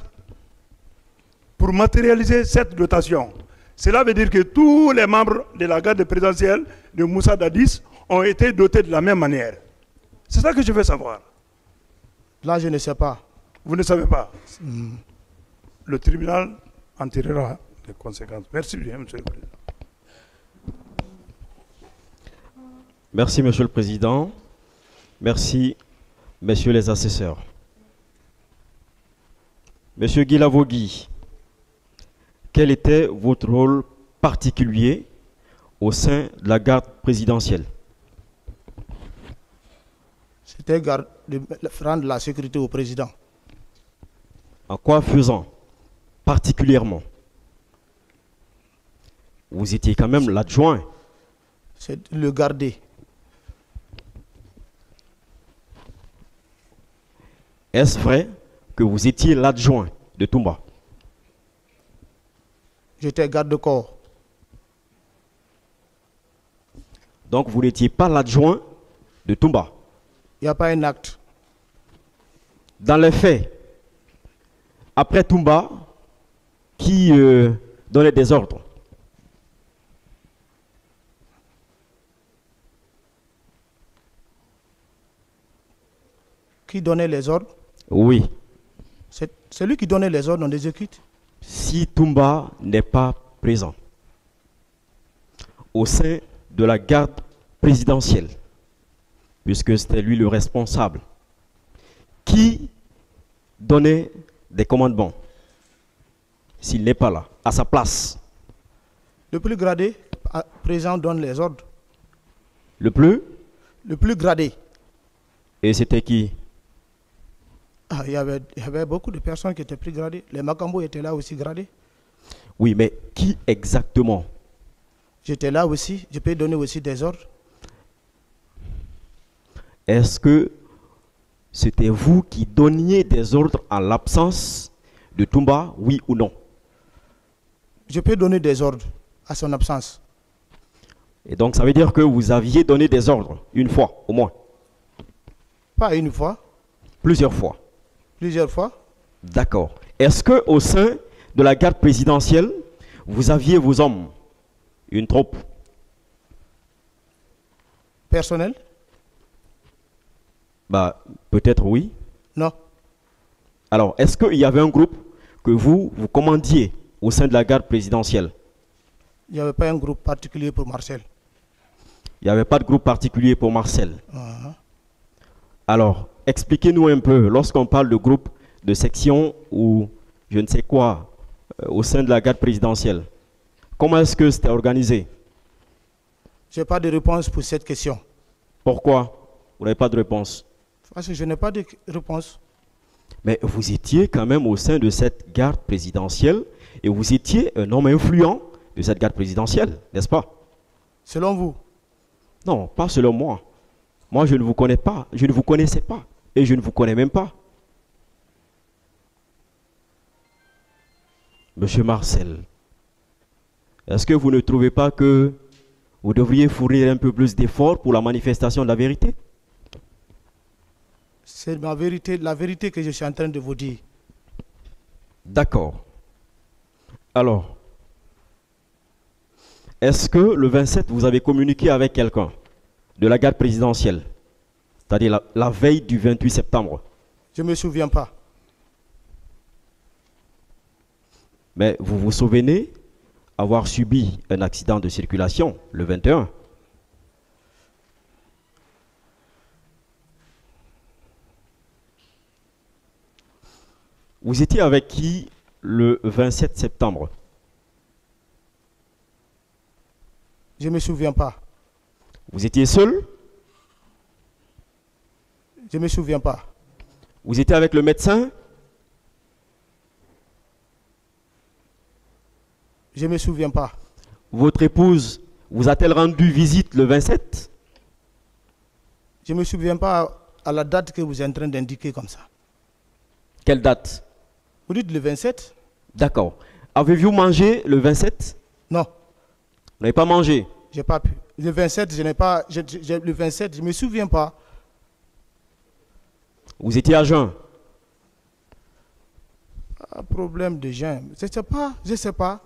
pour matérialiser cette dotation. Cela veut dire que tous les membres de la garde présidentielle de Moussa Dadis ont été dotés de la même manière. C'est ça que je veux savoir. Là, je ne sais pas. Vous ne savez pas? Le tribunal en tirera les conséquences. Merci bien, Monsieur le Président. Merci, Monsieur le Président. Merci, Messieurs les assesseurs. Monsieur Guy Lavogui, quel était votre rôle particulier au sein de la garde présidentielle? C'était de rendre la sécurité au président. En quoi faisant particulièrement? Vous étiez quand même l'adjoint. C'est le garder. Est-ce vrai que vous étiez l'adjoint de Toumba? J'étais garde-corps. Donc vous n'étiez pas l'adjoint de Toumba? Il n'y a pas un acte. Dans les faits, après Toumba, qui donnait des ordres? Qui donnait les ordres? Oui. C'est celui qui donnait les ordres, on exécute. Si Toumba n'est pas présent au sein de la garde présidentielle, puisque c'était lui le responsable, qui donnait des commandements s'il n'est pas là, à sa place? Le plus gradé, présent donne les ordres. Le plus? Le plus gradé. Et c'était qui? Il y avait beaucoup de personnes qui étaient plus gradées. Les Makambo étaient là aussi gradés. Oui, mais qui exactement? J'étais là aussi. Je peux donner aussi des ordres. Est-ce que c'était vous qui donniez des ordres en l'absence de Toumba, oui ou non? Je peux donner des ordres à son absence. Et donc ça veut dire que vous aviez donné des ordres une fois au moins? Pas une fois. Plusieurs fois? Plusieurs fois. D'accord. Est-ce que au sein de la garde présidentielle, vous aviez vos hommes, une troupe? Personnel? Bah, peut-être oui. Non. Alors, est-ce qu'il y avait un groupe que vous commandiez au sein de la garde présidentielle? Il n'y avait pas un groupe particulier pour Marcel. Il n'y avait pas de groupe particulier pour Marcel. Uh-huh. Alors, expliquez-nous un peu, lorsqu'on parle de groupe, de section ou je ne sais quoi, au sein de la garde présidentielle, comment est-ce que c'était organisé? Je n'ai pas de réponse pour cette question. Pourquoi vous n'avez pas de réponse? Parce que je n'ai pas de réponse. Mais vous étiez quand même au sein de cette garde présidentielle et vous étiez un homme influent de cette garde présidentielle, n'est-ce pas? Selon vous? Non, pas selon moi. Moi, je ne vous connais pas, je ne vous connaissais pas et je ne vous connais même pas. Monsieur Marcel, est-ce que vous ne trouvez pas que vous devriez fournir un peu plus d'efforts pour la manifestation de la vérité? C'est ma vérité, la vérité que je suis en train de vous dire. D'accord. Alors, est-ce que le 27, vous avez communiqué avec quelqu'un de la garde présidentielle, c'est-à-dire la veille du 28 septembre? Je ne me souviens pas. Mais vous vous souvenez avoir subi un accident de circulation le 21? Vous étiez avec qui le 27 septembre? Je ne me souviens pas. Vous étiez seul? Je ne me souviens pas. Vous étiez avec le médecin? Je ne me souviens pas. Votre épouse vous a-t-elle rendu visite le 27? Je ne me souviens pas à la date que vous êtes en train d'indiquer comme ça. Quelle date? Vous dites le 27? D'accord. Avez-vous mangé le 27? Non. Vous n'avez pas mangé? Je n'ai pas pu. Le 27, je n'ai pas. Le 27, je ne me souviens pas. Vous étiez à jeun? Un problème de jeûne. Je ne sais pas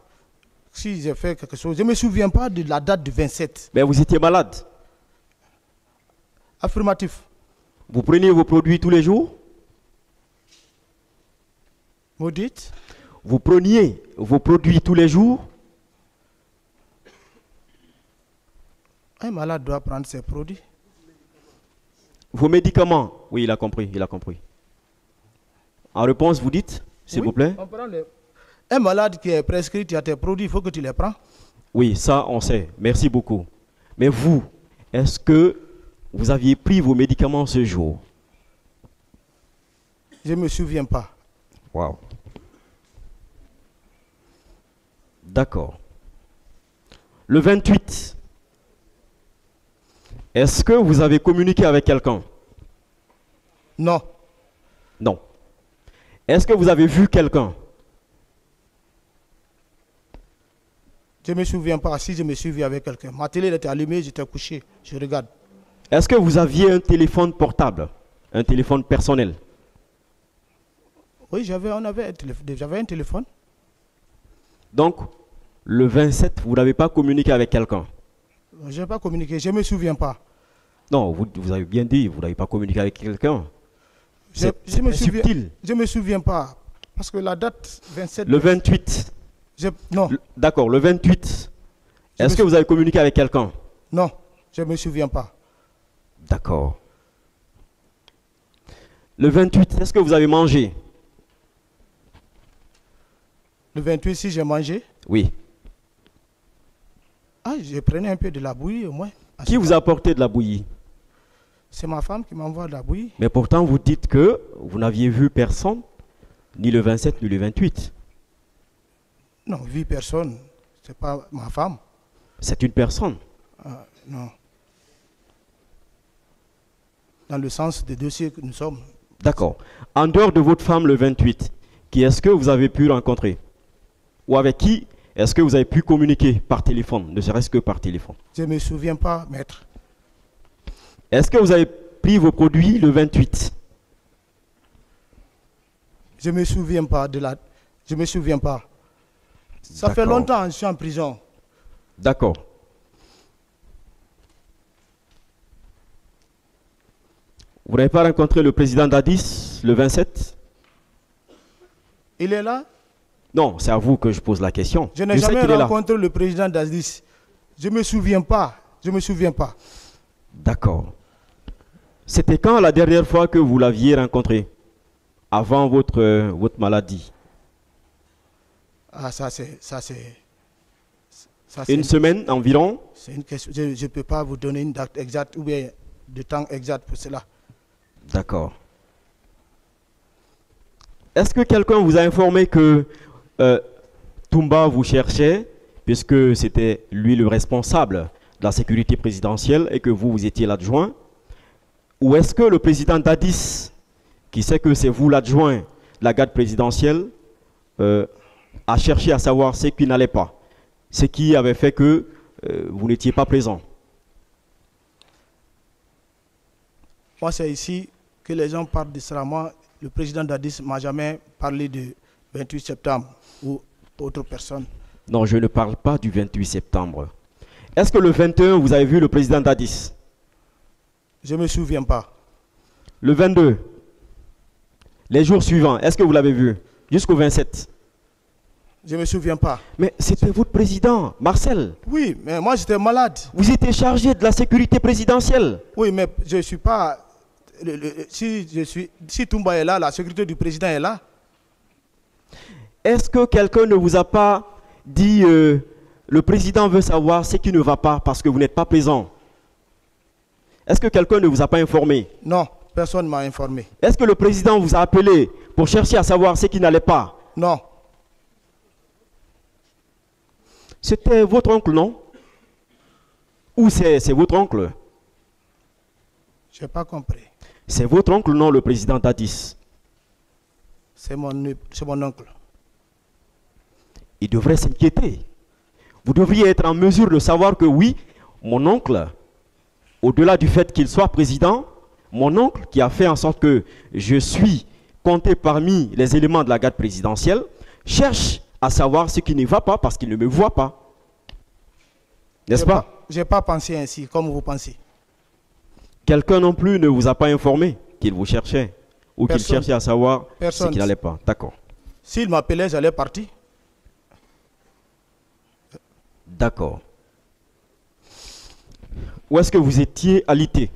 si j'ai fait quelque chose. Je ne me souviens pas de la date du 27. Mais vous étiez malade? Affirmatif. Vous preniez vos produits tous les jours? Vous dites? Vous preniez vos produits tous les jours? Un malade doit prendre ses produits. Vos médicaments? Oui, il a compris, il a compris. En réponse, vous dites, s'il vous plaît? Un malade qui est prescrit, tu as tes produits, il faut que tu les prends. Oui, ça, on sait. Merci beaucoup. Mais vous, est-ce que vous aviez pris vos médicaments ce jour? Je ne me souviens pas. Wow. D'accord. Le 28, est-ce que vous avez communiqué avec quelqu'un? Non. Non. Est-ce que vous avez vu quelqu'un? Je ne me souviens pas. Si je me suis vu avec quelqu'un. Ma télé était allumée, j'étais couché. Je regarde. Est-ce que vous aviez un téléphone portable? Un téléphone personnel? Oui, j'avais un téléphone. Donc, le 27, vous n'avez pas communiqué avec quelqu'un? Je n'ai pas communiqué, je ne me souviens pas. Non, vous avez bien dit, vous n'avez pas communiqué avec quelqu'un. C'est subtil. Je ne me souviens pas. Parce que la date 27... Le 28. Non. D'accord, le 28. Est-ce que vous avez communiqué avec quelqu'un? Non, je ne me souviens pas. D'accord. Le 28, est-ce que vous avez mangé? Le 28, si j'ai mangé? Oui. Ah, je prenais un peu de la bouillie au moins. Qui vous a apporté de la bouillie? C'est ma femme qui m'envoie de la bouillie. Mais pourtant, vous dites que vous n'aviez vu personne, ni le 27, ni le 28. Non, vu personne. C'est pas ma femme. C'est une personne. Non. Dans le sens des dossiers que nous sommes. D'accord. En dehors de votre femme le 28, qui est-ce que vous avez pu rencontrer? Ou avec qui est-ce que vous avez pu communiquer par téléphone, ne serait-ce que par téléphone? Je ne me souviens pas, maître. Est-ce que vous avez pris vos produits le 28? Je ne me souviens pas de la... Je ne me souviens pas. Ça fait D'accord. longtemps que je suis en prison. D'accord. Vous n'avez pas rencontré le président d'Addis le 27? Il est là? Non, c'est à vous que je pose la question. Je n'ai sais jamais qu'il est là. rencontré le président d'Addis. Je ne me souviens pas. Je ne me souviens pas. D'accord. C'était quand la dernière fois que vous l'aviez rencontré? Avant votre maladie? Ah, ça c'est... Une semaine environ? C'est une question. Je ne peux pas vous donner une date exacte ou bien de temps exact pour cela. D'accord. Est-ce que quelqu'un vous a informé que Toumba vous cherchait, puisque c'était lui le responsable de la sécurité présidentielle et que vous étiez l'adjoint? Ou est-ce que le président d'Addis, qui sait que c'est vous l'adjoint de la garde présidentielle, a cherché à savoir ce qui n'allait pas, ce qui avait fait que vous n'étiez pas présent? Moi, c'est ici que les gens parlent de cela. Moi, le président d'Addis ne m'a jamais parlé du 28 septembre ou autre personne. Non, je ne parle pas du 28 septembre. Est-ce que le 21, vous avez vu le président d'Addis? Je ne me souviens pas. Le 22, les jours suivants, est-ce que vous l'avez vu? Jusqu'au 27? Je ne me souviens pas. Mais c'était votre président, Marcel. Oui, mais moi j'étais malade. Vous étiez chargé de la sécurité présidentielle. Oui, mais je ne suis pas... Si Toumba est là, la sécurité du président est là. Est-ce que quelqu'un ne vous a pas dit le président veut savoir ce qui ne va pas parce que vous n'êtes pas présent? Est-ce que quelqu'un ne vous a pas informé? Non, personne ne m'a informé. Est-ce que le président vous a appelé pour chercher à savoir ce qui n'allait pas? Non. C'était votre oncle, non? Ou c'est votre oncle? Je n'ai pas compris. C'est votre oncle, non, le président d'Addis? C'est mon oncle. Il devrait s'inquiéter. Vous devriez être en mesure de savoir que oui, mon oncle, au-delà du fait qu'il soit président, mon oncle qui a fait en sorte que je suis compté parmi les éléments de la garde présidentielle, cherche à savoir ce qui ne va pas parce qu'il ne me voit pas. N'est-ce pas? Je n'ai pas pensé ainsi, comme vous pensez. Quelqu'un non plus ne vous a pas informé qu'il vous cherchait ou qu'il cherchait à savoir ce qui n'allait pas. D'accord. S'il m'appelait, j'allais partir. D'accord. Où est-ce que vous étiez alité?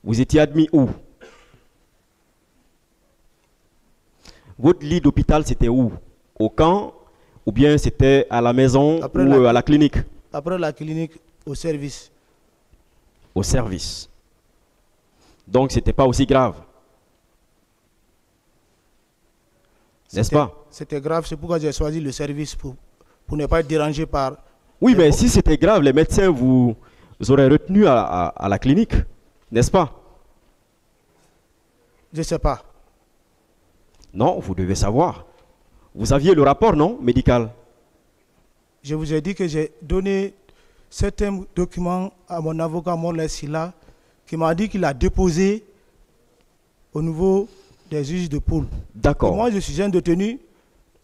Vous étiez admis où? Votre lit d'hôpital, c'était où? Au camp? Ou bien c'était à la maison ou à la clinique? Après la clinique, au service. Au service. Donc ce n'était pas aussi grave. N'est-ce pas? C'était grave, c'est pourquoi j'ai choisi le service pour ne pas être dérangé par... Oui, mais si c'était grave, les médecins vous auraient retenu à la clinique, n'est-ce pas? Je ne sais pas. Non, vous devez savoir. Vous aviez le rapport, non, médical? Je vous ai dit que j'ai donné certains documents à mon avocat Morlaye Sylla, qui m'a dit qu'il a déposé au niveau des juges de poule. D'accord. Moi, je suis un détenu,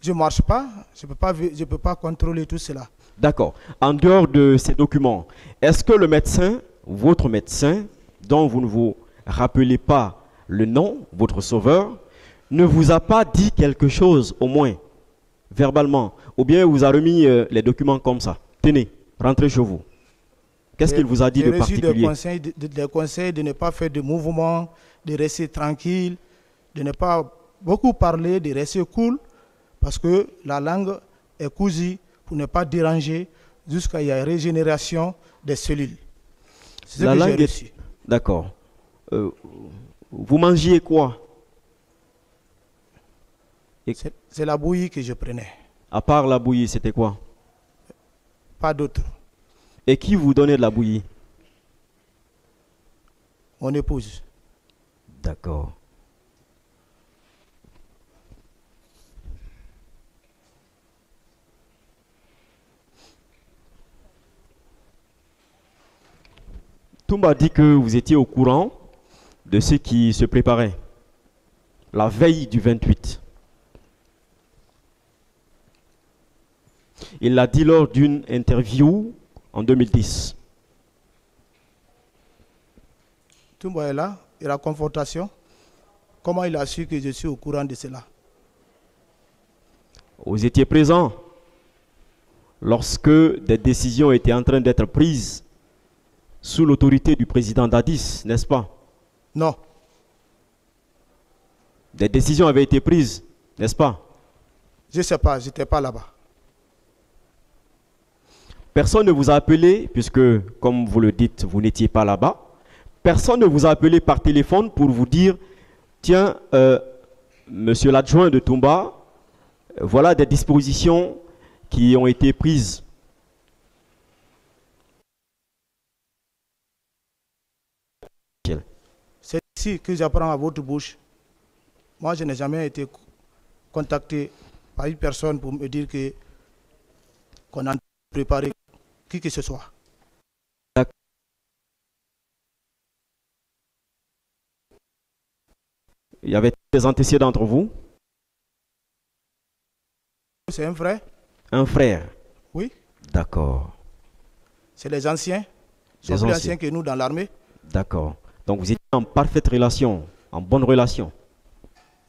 je ne marche pas, je ne peux pas contrôler tout cela. D'accord. En dehors de ces documents, est-ce que le médecin, votre médecin, dont vous ne vous rappelez pas le nom, votre sauveur, ne vous a pas dit quelque chose, au moins, verbalement, ou bien vous a remis les documents comme ça? Tenez, rentrez chez vous. Qu'est-ce qu'il vous a dit de particulier? J'ai reçu des conseils de ne pas faire de mouvements, de rester tranquille, de ne pas beaucoup parler, de rester cool. Parce que la langue est cousue pour ne pas déranger jusqu'à ce qu'il y ait régénération des cellules. C'est ce que j'ai reçu. D'accord. Vous mangiez quoi? C'est la bouillie que je prenais. À part la bouillie, c'était quoi? Pas d'autre. Et qui vous donnait de la bouillie? Mon épouse. D'accord. Toumba dit que vous étiez au courant de ce qui se préparait la veille du 28. Il l'a dit lors d'une interview en 2010. Toumba est là, et la confrontation. Comment il a su que je suis au courant de cela? Vous étiez présent lorsque des décisions étaient en train d'être prises sous l'autorité du président Dadis, n'est-ce pas? Non. Des décisions avaient été prises, n'est-ce pas? Je ne sais pas, je n'étais pas là-bas. Personne ne vous a appelé, puisque, comme vous le dites, vous n'étiez pas là-bas. Personne ne vous a appelé par téléphone pour vous dire, tiens, monsieur l'adjoint de Toumba, voilà des dispositions qui ont été prises. C'est ici que j'apprends à votre bouche. Moi, je n'ai jamais été contacté par une personne pour me dire qu'on a préparé qui que ce soit. Il y avait des antécédents entre vous? C'est un frère. Un frère? Oui. D'accord. C'est les anciens. Ils sont plus anciens que nous dans l'armée. D'accord. Donc vous étiez en parfaite relation, en bonne relation?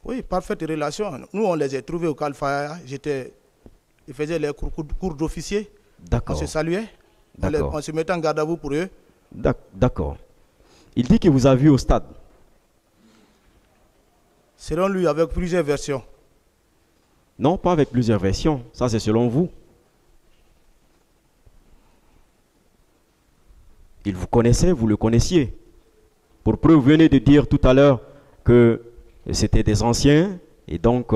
Oui, parfaite relation. Nous, on les a trouvés au Kalfaya. Ils faisaient les cours d'officier. D'accord. On se saluait. On se mettait en garde à vous pour eux. D'accord. Il dit que vous a vu au stade. Selon lui, avec plusieurs versions. Non, pas avec plusieurs versions. Ça, c'est selon vous. Il vous connaissait, vous le connaissiez. Pour preuve, vous venez de dire tout à l'heure que c'était des anciens. Et donc,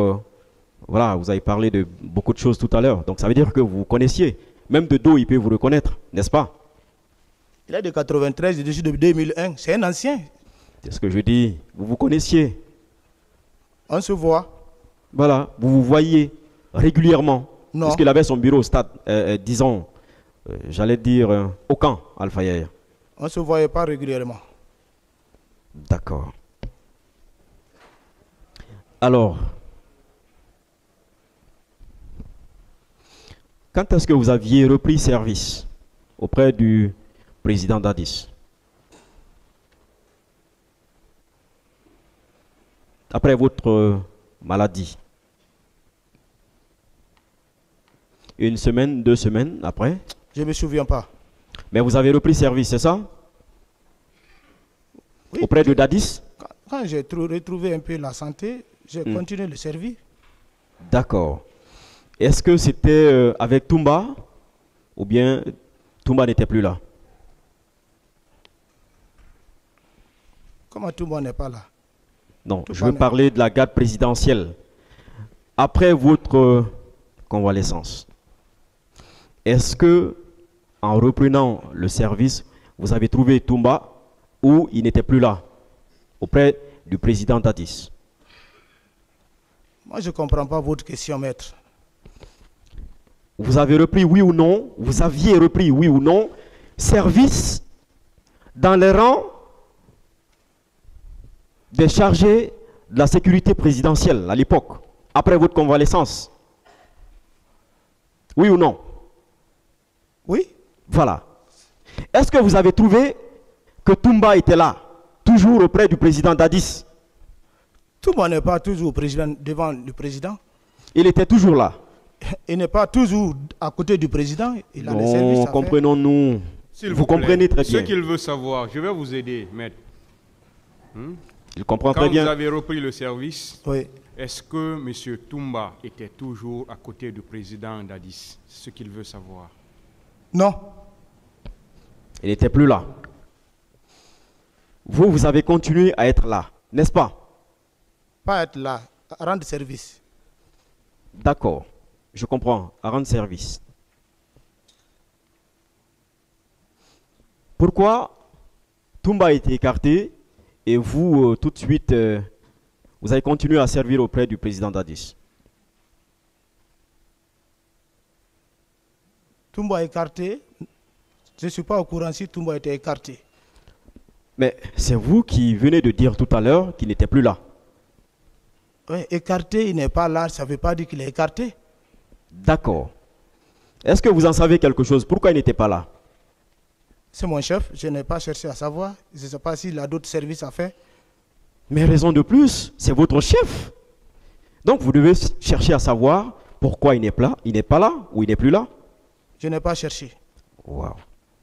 voilà, vous avez parlé de beaucoup de choses tout à l'heure. Donc, ça veut dire que vous connaissiez. Même de dos, il peut vous reconnaître, n'est-ce pas? Il est de 93, je suis de 2001. C'est un ancien. C'est ce que je dis. Vous vous connaissiez. On se voit. Voilà, vous vous voyez régulièrement. Non. Puisqu'il avait son bureau au stade, disons, j'allais dire, au camp, Alpha Yaya. On ne se voyait pas régulièrement. D'accord. Alors, quand est-ce que vous aviez repris service auprès du président Dadis? Après votre maladie? Une semaine, 2 semaines après? Je ne me souviens pas. Mais vous avez repris service, c'est ça? Oui. Auprès de Dadis? Quand j'ai retrouvé un peu la santé, j'ai continué le service. D'accord. Est-ce que c'était avec Toumba ou bien Toumba n'était plus là? Comment Toumba n'est pas là? Non, Toumba, je veux parler de la garde présidentielle. Après votre convalescence, est-ce que, en reprenant le service, vous avez trouvé Toumba ou il n'était plus là, auprès du président Dadis? Moi, je ne comprends pas votre question, maître. Vous avez repris, oui ou non, vous aviez repris, oui ou non, service dans les rangs des chargés de la sécurité présidentielle à l'époque, après votre convalescence? Oui ou non? Oui. Voilà. Est-ce que vous avez trouvé que Toumba était là, toujours auprès du président Dadis? Toumba n'est pas toujours devant le président. Il était toujours là. Il n'est pas toujours à côté du président. Il a les services à faire. Comprenons-nous. Vous comprenez très bien. Ce qu'il veut savoir, je vais vous aider, maître. Il comprend très bien. Quand vous avez repris le service, oui, Est-ce que M. Toumba était toujours à côté du président Dadis? C'est ce qu'il veut savoir. Non. Il n'était plus là. Vous, vous avez continué à être là, n'est-ce pas? Pas être là, à rendre service. D'accord, je comprends, à rendre service. Pourquoi Toumba a été écarté et vous, tout de suite, vous avez continué à servir auprès du président Dadis? Toumba écarté. Je ne suis pas au courant si Toumba a été écarté. Mais c'est vous qui venez de dire tout à l'heure qu'il n'était plus là. Oui, écarté, il n'est pas là, ça ne veut pas dire qu'il est écarté. D'accord. Est-ce que vous en savez quelque chose? Pourquoi il n'était pas là? C'est mon chef, je n'ai pas cherché à savoir. Je ne sais pas s'il a d'autres services à faire. Mais raison de plus, c'est votre chef. Donc vous devez chercher à savoir pourquoi il n'est pas là ou il n'est plus là. Je n'ai pas cherché. Wow.